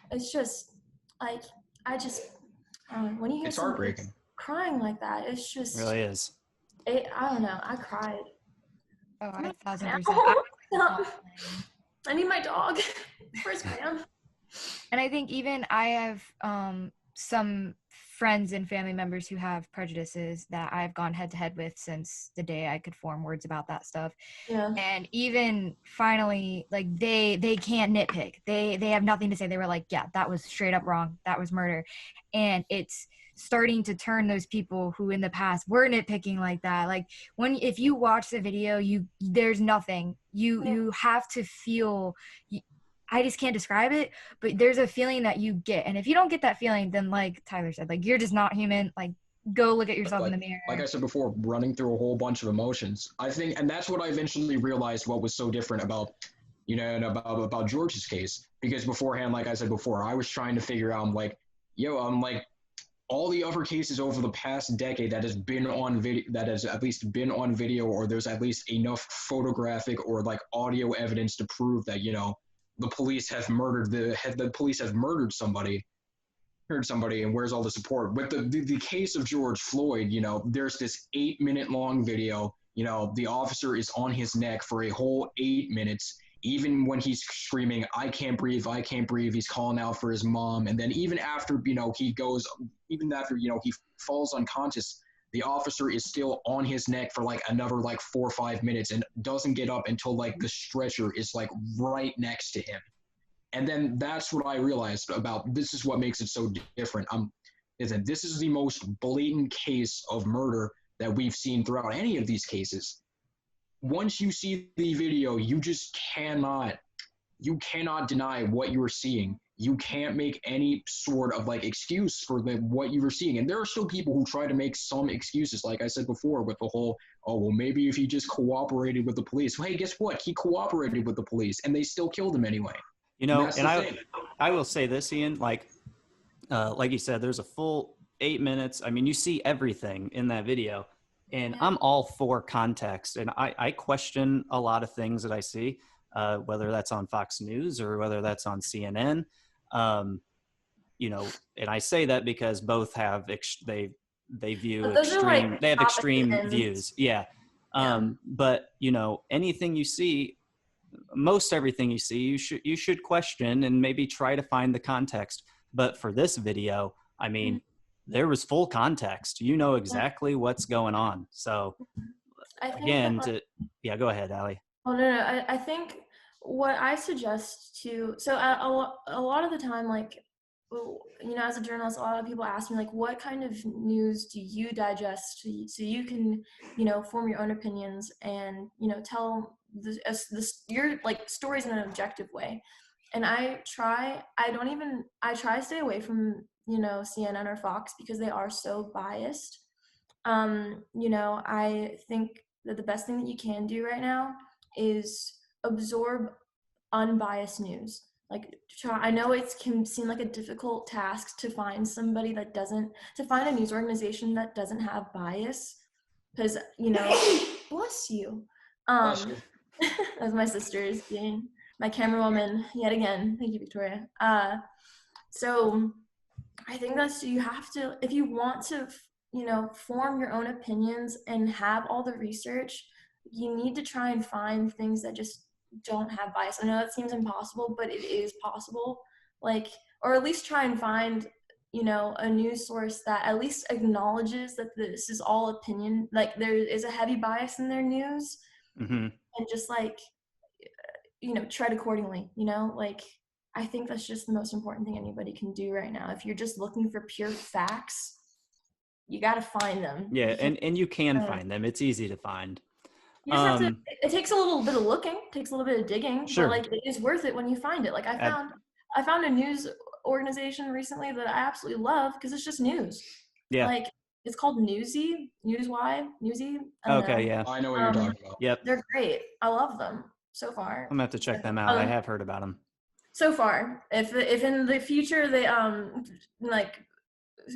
[SPEAKER 2] It's just like, when you hear
[SPEAKER 4] it's heartbreaking.
[SPEAKER 2] Crying like that, it's just,
[SPEAKER 1] it really is.
[SPEAKER 2] I don't know, I cried.
[SPEAKER 3] Oh, 1,000%.
[SPEAKER 2] I need my dog. Where's Graham?
[SPEAKER 3] And I think even I have some friends and family members who have prejudices that I've gone head to head with since the day I could form words about that stuff.
[SPEAKER 2] Yeah.
[SPEAKER 3] And even finally, like, they can't nitpick. They have nothing to say. They were like, yeah, that was straight up wrong. That was murder. And it's starting to turn those people who in the past were nitpicking like that. Like, if you watch the video, there's nothing. You have to feel. I just can't describe it, but there's a feeling that you get. And if you don't get that feeling, then, like Tyler said, like, you're just not human. Like, go look at yourself in the mirror.
[SPEAKER 4] Like I said before, running through a whole bunch of emotions. I think, and that's what I eventually realized what was so different about, you know, and about George's case. Because beforehand, like I said before, I was trying to figure out, like, like, all the other cases over the past decade that has been on video, that has at least been on video, or there's at least enough photographic or like audio evidence to prove that, you know, the police have murdered somebody, and where's all the support? With the case of George Floyd, you know, there's this 8-minute long video, you know, the officer is on his neck for a whole 8 minutes, even when he's screaming, I can't breathe, he's calling out for his mom. And then even after, you know, he falls unconscious, the officer is still on his neck for like another like 4 or 5 minutes and doesn't get up until like the stretcher is like right next to him. And then that's what I realized about, this is what makes it so different. Is that this is the most blatant case of murder that we've seen throughout any of these cases. Once you see the video, you cannot deny what you're seeing. you can't make any sort of like excuse for what you were seeing. And there are still people who try to make some excuses, like I said before, with the whole, oh, well, maybe if he just cooperated with the police. Well, hey, guess what? He cooperated with the police, and they still killed him anyway.
[SPEAKER 1] I will say this, Ian, like you said, there's a full 8 minutes. I mean, you see everything in that video, and I'm all for context. And I question a lot of things that I see, whether that's on Fox News or whether that's on CNN. And I say that because both have they view extreme, they have extreme views. Yeah. But anything you see, most everything you see, you should question and maybe try to find the context. But for this video, I mean, there was full context. You know exactly what's going on. So again, go ahead, Allie.
[SPEAKER 2] Oh, no. I think what I suggest so a lot of the time, like, as a journalist, a lot of people ask me, like, what kind of news do you digest so you can, form your own opinions and, tell your like stories in an objective way. And I try to stay away from, CNN or Fox because they are so biased. I think that the best thing that you can do right now is absorb unbiased news. Like, I know it can seem like a difficult task to find to find a news organization that doesn't have bias, because, bless you. As my sister is being my camerawoman yet again. Thank you, Victoria. So I think you have to, if you want to, form your own opinions and have all the research, you need to try and find things that just don't have bias. I know that seems impossible, but it is possible. Like, or at least try and find, a news source that at least acknowledges that this is all opinion. Like, there is a heavy bias in their news, and just like, tread accordingly. Like, I think that's just the most important thing anybody can do right now. If you're just looking for pure facts, you got to find them.
[SPEAKER 1] Yeah, and you can find them. It's easy to find.
[SPEAKER 2] You just have to, it takes a little bit of looking, takes a little bit of digging,
[SPEAKER 1] sure.
[SPEAKER 2] But like, it is worth it when you find it. Like, I found a news organization recently that I absolutely love because it's just news. Yeah. Like, it's called Newsy.
[SPEAKER 1] Okay, yeah.
[SPEAKER 4] I know what you're talking about.
[SPEAKER 1] Yep.
[SPEAKER 2] They're great. I love them so far.
[SPEAKER 1] I'm gonna have to check them out. I have heard about them.
[SPEAKER 2] So far, if in the future they like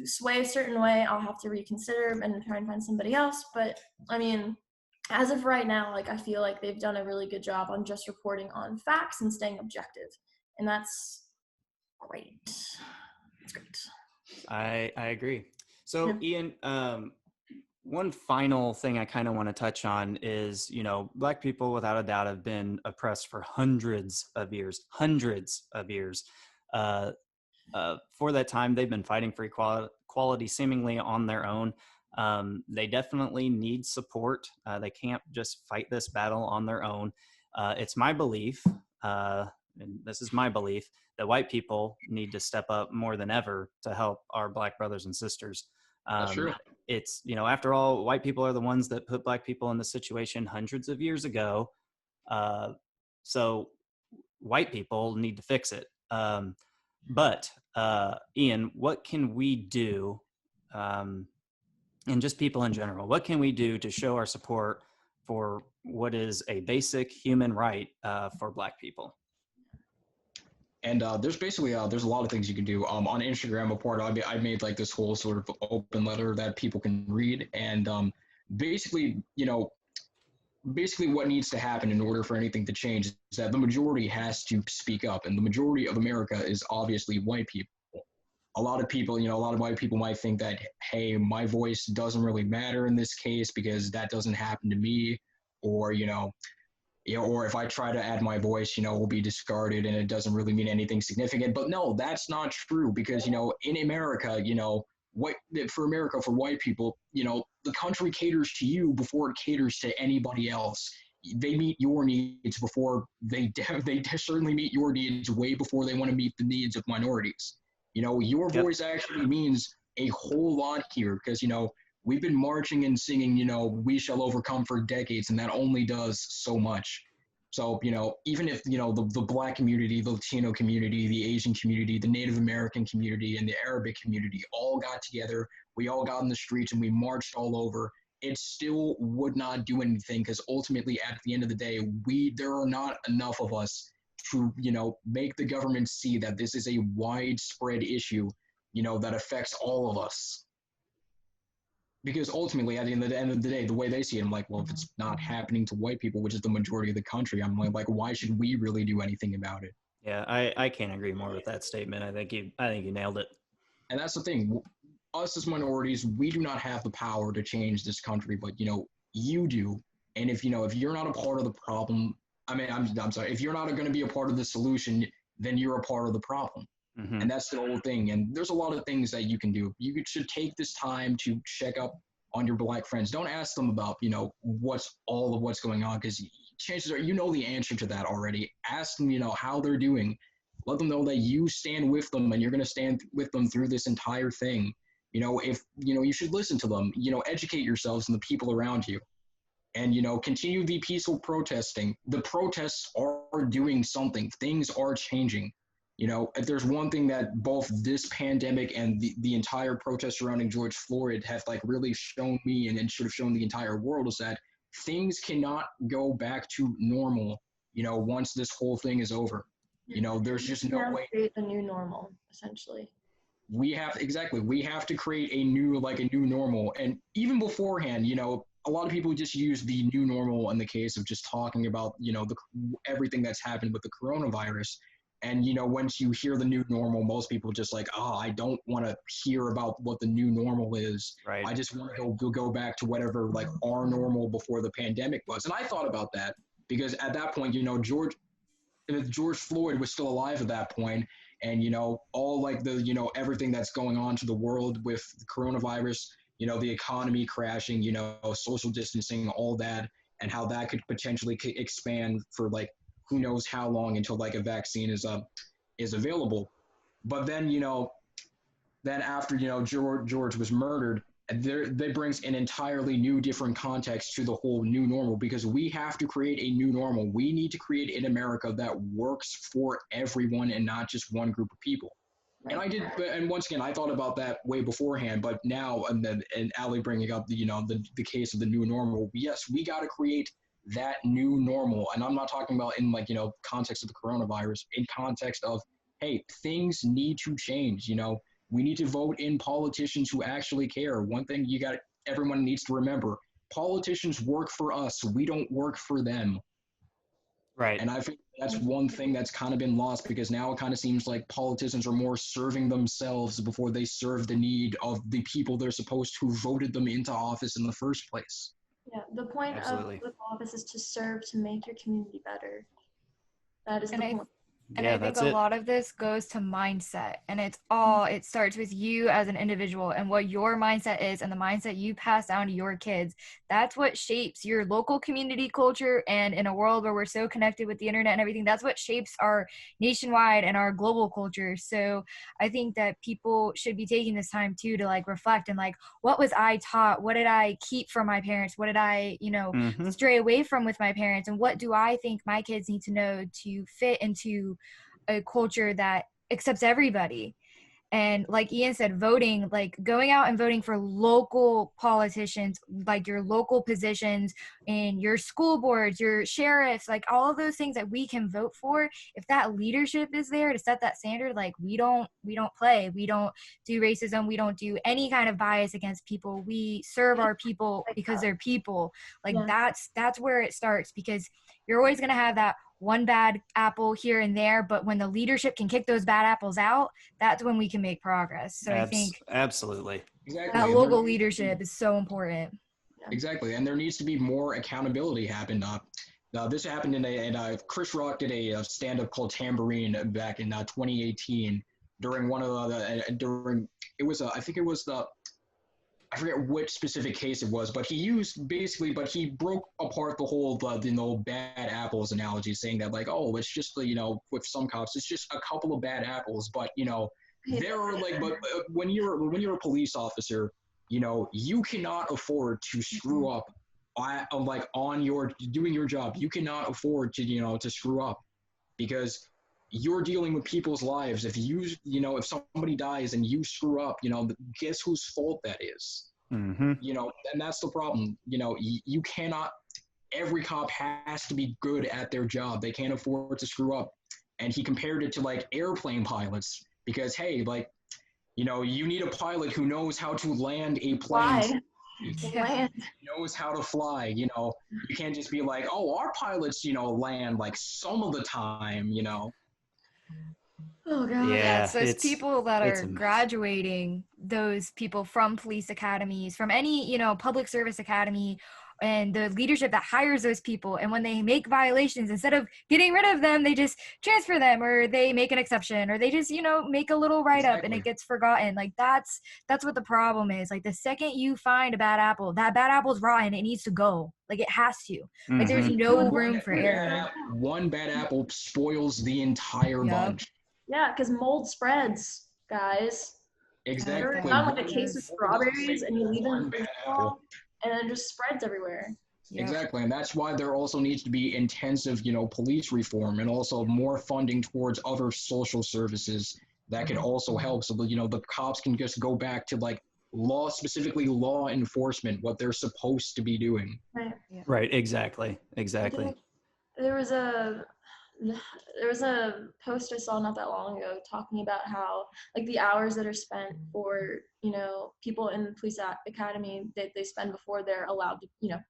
[SPEAKER 2] sway a certain way, I'll have to reconsider and try and find somebody else. But I mean, as of right now, like, I feel like they've done a really good job on just reporting on facts and staying objective, and that's great. It's great.
[SPEAKER 1] I agree. So Ian, one final thing I kind of want to touch on is, Black people without a doubt have been oppressed for hundreds of years. For that time, they've been fighting for equality seemingly on their own. They definitely need support. They can't just fight this battle on their own. It's my belief, and this is my belief, that white people need to step up more than ever to help our Black brothers and sisters.
[SPEAKER 4] That's true.
[SPEAKER 1] It's, after all, white people are the ones that put Black people in this situation hundreds of years ago. So white people need to fix it. But Ian, what can we do, and just people in general, what can we do to show our support for what is a basic human right for Black people?
[SPEAKER 4] And there's basically there's a lot of things you can do. On Instagram, I made like this whole sort of open letter that people can read, and basically what needs to happen in order for anything to change is that the majority has to speak up, and the majority of America is obviously white people. A lot of people, a lot of white people might think that, hey, my voice doesn't really matter in this case because that doesn't happen to me, or or if I try to add my voice, will be discarded and it doesn't really mean anything significant. But no, that's not true, because, in America, for white people, the country caters to you before it caters to anybody else. They meet your needs before they certainly meet your needs way before they want to meet the needs of minorities. Your voice actually means a whole lot here, because, we've been marching and singing, we shall overcome for decades, and that only does so much. So, even if, the Black community, the Latino community, the Asian community, the Native American community, and the Arabic community all got together, we all got in the streets and we marched all over, it still would not do anything, because ultimately, at the end of the day, there are not enough of us to, make the government see that this is a widespread issue, that affects all of us. Because ultimately, at the end of the day, the way they see it, I'm like, well, if it's not happening to white people, which is the majority of the country, I'm like, why should we really do anything about it?
[SPEAKER 1] Yeah, I can't agree more with that statement. I think you nailed it.
[SPEAKER 4] And that's the thing. Us as minorities, we do not have the power to change this country, but you do. And if you're not a part of the problem, I'm sorry, if you're not going to be a part of the solution, then you're a part of the problem. Mm-hmm. And that's the whole thing. And there's a lot of things that you can do. You should take this time to check up on your Black friends. Don't ask them about, what's going on, because chances are the answer to that already. Ask them, how they're doing. Let them know that you stand with them and you're going to stand with them through this entire thing. If, you should listen to them, educate yourselves and the people around you. And, continue the peaceful protesting. The protests are doing something. Things are changing. If there's one thing that both this pandemic and the entire protest surrounding George Floyd have really shown me and should have shown the entire world, is that things cannot go back to normal, once this whole thing is over. There's just no way.
[SPEAKER 2] Create the new normal, essentially.
[SPEAKER 4] We have to create a new normal. And even beforehand, a lot of people just use the new normal in the case of just talking about, everything that's happened with the coronavirus. And, once you hear the new normal, most people just I don't want to hear about what the new normal is.
[SPEAKER 1] Right.
[SPEAKER 4] I just want to go back to whatever our normal before the pandemic was. And I thought about that because at that point, George Floyd was still alive at that point. And, all everything that's going on to the world with the coronavirus, the economy crashing, social distancing, all that, and how that could potentially expand for who knows how long until a vaccine is available. But then, then after, George was murdered, that brings an entirely new different context to the whole new normal, because we have to create a new normal. We need to create an America that works for everyone and not just one group of people. And once again, I thought about that way beforehand, but now, and Ali bringing up the case of the new normal, yes, we got to create that new normal. And I'm not talking about in context of the coronavirus, in context of, hey, things need to change. We need to vote in politicians who actually care. One thing everyone needs to remember, politicians work for us. We don't work for them.
[SPEAKER 1] Right.
[SPEAKER 4] And I think that's one thing that's kind of been lost, because now it kind of seems like politicians are more serving themselves before they serve the need of the people they're supposed to voted them into office in the first place.
[SPEAKER 2] Yeah, the point
[SPEAKER 1] Absolutely.
[SPEAKER 2] of political office is to serve, to make your community better. That is the point.
[SPEAKER 3] And I think a lot of this goes to mindset, and it starts with you as an individual and what your mindset is and the mindset you pass down to your kids. That's what shapes your local community culture, and in a world where we're so connected with the internet and everything, that's what shapes our nationwide and our global culture. So I think that people should be taking this time too to reflect and what was I taught? What did I keep from my parents? What did I, stray away from with my parents? And what do I think my kids need to know to fit into a culture that accepts everybody? And like Ian said, voting, going out and voting for local politicians, your local positions in your school boards, your sheriffs, all of those things that we can vote for. If that leadership is there to set that standard, we don't play, we don't do racism, we don't do any kind of bias against people. We serve our people because they're people. That's where it starts, because you're always going to have that one bad apple here and there, but when the leadership can kick those bad apples out, that's when we can make progress. So I think
[SPEAKER 1] absolutely
[SPEAKER 3] that local leadership is so important.
[SPEAKER 4] Exactly, and there needs to be more accountability happen. This happened in Chris Rock did a stand-up called Tambourine back in 2018 during one of the I forget which specific case it was, but he broke apart the whole bad apples analogy, saying that it's just with some cops it's just a couple of bad apples, but there are but when you're a police officer, you cannot afford to screw up like on your doing your job. You cannot afford to to screw up, because you're dealing with people's lives. If if somebody dies and you screw up, guess whose fault that is?
[SPEAKER 1] Mm-hmm.
[SPEAKER 4] And that's the problem. You cannot. Every cop has to be good at their job. They can't afford to screw up. And he compared it to like airplane pilots, because hey, like you need a pilot who knows how to land a plane.
[SPEAKER 2] Land.
[SPEAKER 4] Knows how to fly. You can't just be like, oh, our pilots land like some of the time.
[SPEAKER 2] Oh god.
[SPEAKER 1] Yeah,
[SPEAKER 3] It's those people that are
[SPEAKER 1] a mess.
[SPEAKER 3] graduating, those people from police academies, from any, public service academy, and the leadership that hires those people. And when they make violations, instead of getting rid of them, they just transfer them, or they make an exception, or they just, make a little write-up and it gets forgotten. Like that's what the problem is. Like the second you find a bad apple, that bad apple's rotten, it needs to go. Like it has to. Like there's no room for error.
[SPEAKER 4] One bad apple spoils the entire bunch.
[SPEAKER 2] Yeah, because mold spreads, guys.
[SPEAKER 4] Exactly.
[SPEAKER 2] It's not like a case of strawberries and you leave it in the wall and then it just spreads everywhere.
[SPEAKER 3] Yep.
[SPEAKER 4] Exactly, and that's why there also needs to be intensive, police reform, and also more funding towards other social services that could also help, so that the cops can just go back to like specifically law enforcement, what they're supposed to be doing.
[SPEAKER 2] Right.
[SPEAKER 3] Yeah.
[SPEAKER 1] Right. Exactly.
[SPEAKER 2] There was a post I saw not that long ago talking about how like the hours that are spent for people in the police academy that they spend before they're allowed to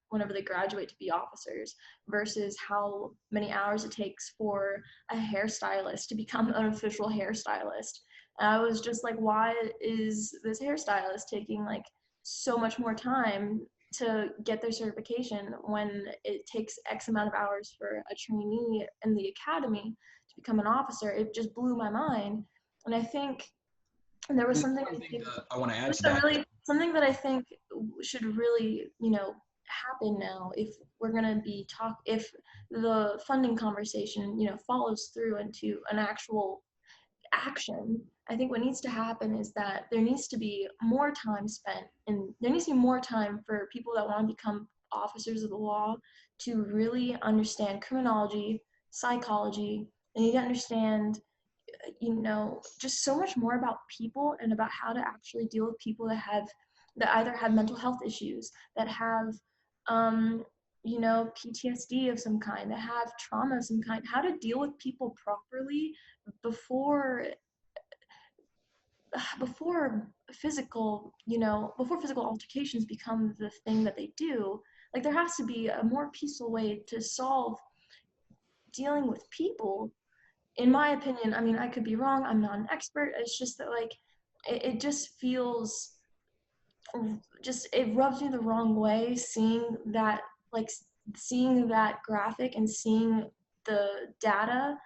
[SPEAKER 2] whenever they graduate to be officers, versus how many hours it takes for a hairstylist to become an official hairstylist. And I was just like, why is this hairstylist taking like so much more time to get their certification when it takes X amount of hours for a trainee in the academy to become an officer? It just blew my mind. And I think there was something
[SPEAKER 4] I want to add to that.
[SPEAKER 2] Something that I think should really, happen now if we're going to be if the funding conversation, follows through into an actual action. I think what needs to happen is that there needs to be more time spent, and there needs to be more time for people that want to become officers of the law to really understand criminology, psychology. They need to understand, just so much more about people and about how to actually deal with people that either have mental health issues, that have PTSD of some kind, that have trauma of some kind, how to deal with people properly before physical altercations become the thing that they do. Like there has to be a more peaceful way to solve dealing with people, in my opinion. I mean, I could be wrong, I'm not an expert. It's just that like it just feels it rubs me the wrong way seeing that graphic and seeing the data.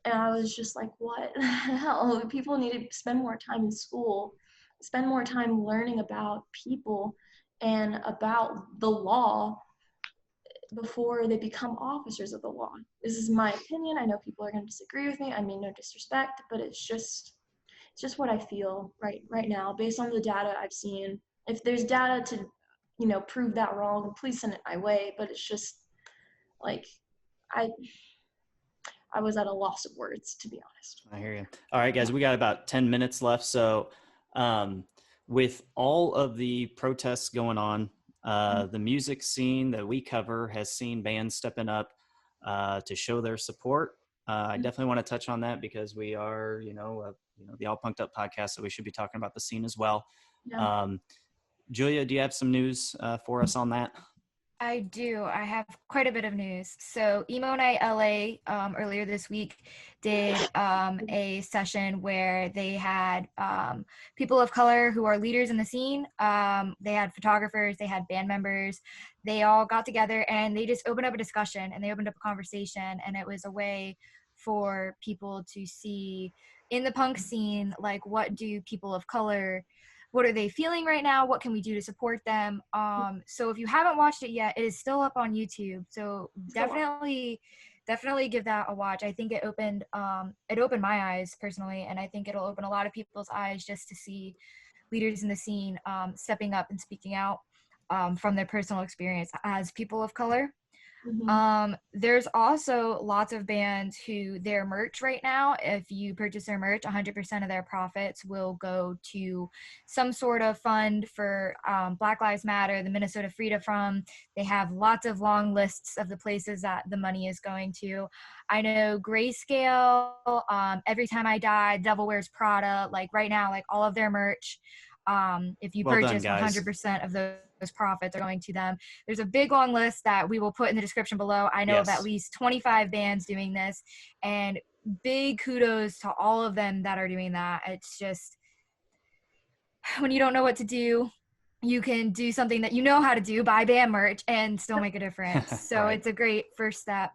[SPEAKER 2] And I was just like, what the hell? People need to spend more time in school, spend more time learning about people and about the law before they become officers of the law. This is my opinion. I know people are going to disagree with me. I mean, no disrespect, but it's just what I feel right now based on the data I've seen. If there's data to, prove that wrong, please send it my way. But it's just like, I was at a loss of words, to be honest.
[SPEAKER 1] I hear you. All right, guys, we got about 10 minutes left. So with all of the protests going on, the music scene that we cover has seen bands stepping up to show their support. I definitely want to touch on that because we are, the All Punked Up podcast, so we should be talking about the scene as well.
[SPEAKER 2] Yeah.
[SPEAKER 1] Julia, do you have some news for us on that?
[SPEAKER 3] I do. I have quite a bit of news. So Emo Night LA earlier this week did a session where they had people of color who are leaders in the scene. They had photographers, they had band members. They all got together and they just opened up a discussion and they opened up a conversation, and it was a way for people to see in the punk scene, like, what do people of color, what are they feeling right now? What can we do to support them? So if you haven't watched it yet, it is still up on YouTube. So definitely give that a watch. I think it opened my eyes personally, and I think it'll open a lot of people's eyes just to see leaders in the scene stepping up and speaking out. from their personal experience as people of color.
[SPEAKER 2] Mhm.
[SPEAKER 3] There's also lots of bands who their merch right now, if you purchase their merch, 100% of their profits will go to some sort of fund for Black Lives Matter, the Minnesota Freedom Front. They have lots of long lists of the places that the money is going to. I know Grayscale, Every Time I Die, Devil Wears Prada, like right now, like all of their merch, if you
[SPEAKER 1] Well done,
[SPEAKER 3] purchase,
[SPEAKER 1] guys.
[SPEAKER 3] 100% of those profits are going to them. There's a big long list that we will put in the description below. I know of at
[SPEAKER 1] Yes.
[SPEAKER 3] least 25 bands doing this, and big kudos to all of them that are doing that. It's just, when you don't know what to do, you can do something that you know how to do, buy band merch, and still make a difference. So
[SPEAKER 1] Right.
[SPEAKER 3] it's a great first step.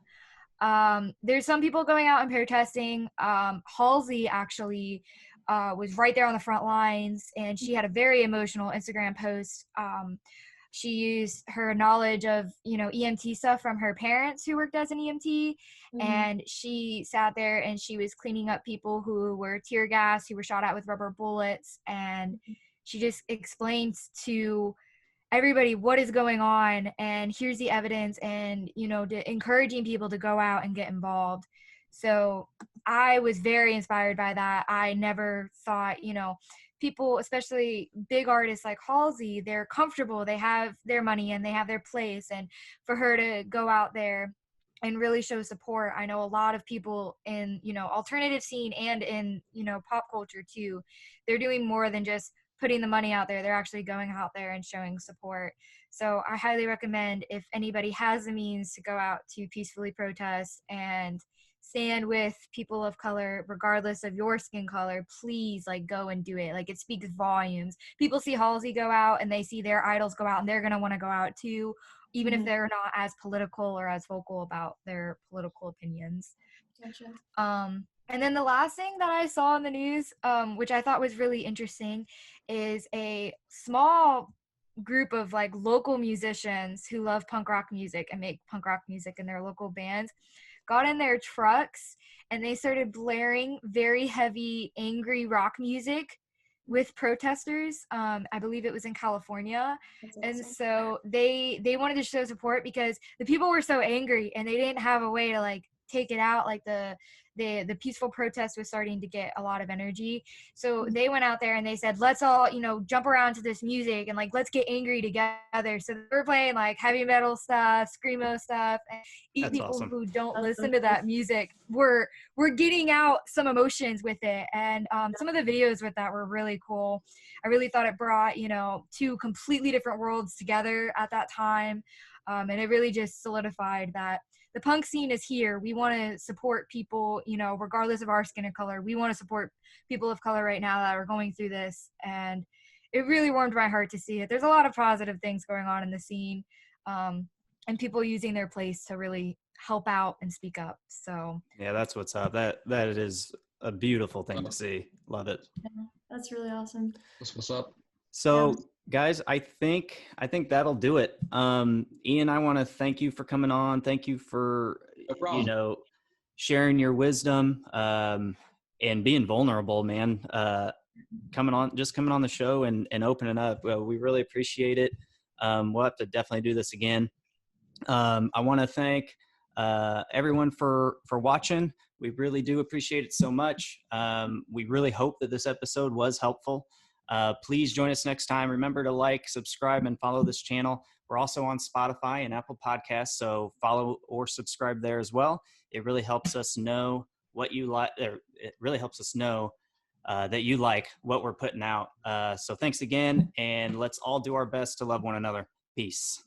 [SPEAKER 3] There's some people going out and protesting. Halsey actually was right there on the front lines, and she had a very emotional Instagram post. She used her knowledge of, EMT stuff from her parents who worked as an EMT, and she sat there and she was cleaning up people who were tear gassed, who were shot at with rubber bullets, and she just explained to everybody what is going on, and here's the evidence, and encouraging people to go out and get involved. So I was very inspired by that. I never thought, people, especially big artists like Halsey, they're comfortable, they have their money and they have their place, and for her to go out there and really show support. I know a lot of people in, alternative scene and in, pop culture too, they're doing more than just putting the money out there. They're actually going out there and showing support. So I highly recommend, if anybody has the means, to go out to peacefully protest and stand with people of color, regardless of your skin color. Please, go and do it. It speaks volumes. People see Halsey go out and they see their idols go out, and they're going to want to go out too, even if they're not as political or as vocal about their political opinions.
[SPEAKER 2] Gotcha.
[SPEAKER 3] And then the last thing that I saw in the news, which I thought was really interesting, is a small group of local musicians who love punk rock music and make punk rock music in their local bands got in their trucks and they started blaring very heavy, angry rock music with protesters. I believe it was in California. And so they wanted to show support because the people were so angry and they didn't have a way to take it out. The peaceful protest was starting to get a lot of energy. So they went out there and they said, let's all, jump around to this music and let's get angry together. So they were playing heavy metal stuff, screamo stuff, and
[SPEAKER 1] That's
[SPEAKER 3] people
[SPEAKER 1] awesome.
[SPEAKER 3] who don't
[SPEAKER 2] That's
[SPEAKER 3] listen
[SPEAKER 2] so
[SPEAKER 3] to that
[SPEAKER 2] cool.
[SPEAKER 3] music were getting out some emotions with it. And some of the videos with that were really cool. I really thought it brought, two completely different worlds together at that time. And it really just solidified that the punk scene is here. We want to support people, regardless of our skin color. We want to support people of color right now that are going through this. And it really warmed my heart to see it. There's a lot of positive things going on in the scene, and people using their place to really help out and speak up. So
[SPEAKER 1] Yeah, that's what's up. That is a beautiful thing to see. Love it.
[SPEAKER 2] Yeah, that's really awesome.
[SPEAKER 4] That's what's up.
[SPEAKER 1] So guys, I think that'll do it. Ian, I want to thank you for coming on. Thank you for,
[SPEAKER 4] No problem.
[SPEAKER 1] sharing your wisdom, and being vulnerable, man. Coming on the show and opening up. We really appreciate it. We'll have to definitely do this again. I want to thank everyone for watching. We really do appreciate it so much. We really hope that this episode was helpful. Please join us next time. Remember to subscribe, and follow this channel. We're also on Spotify and Apple Podcasts, so follow or subscribe there as well. It really helps us know what you like. It really helps us know that you like what we're putting out. So thanks again, and let's all do our best to love one another. Peace.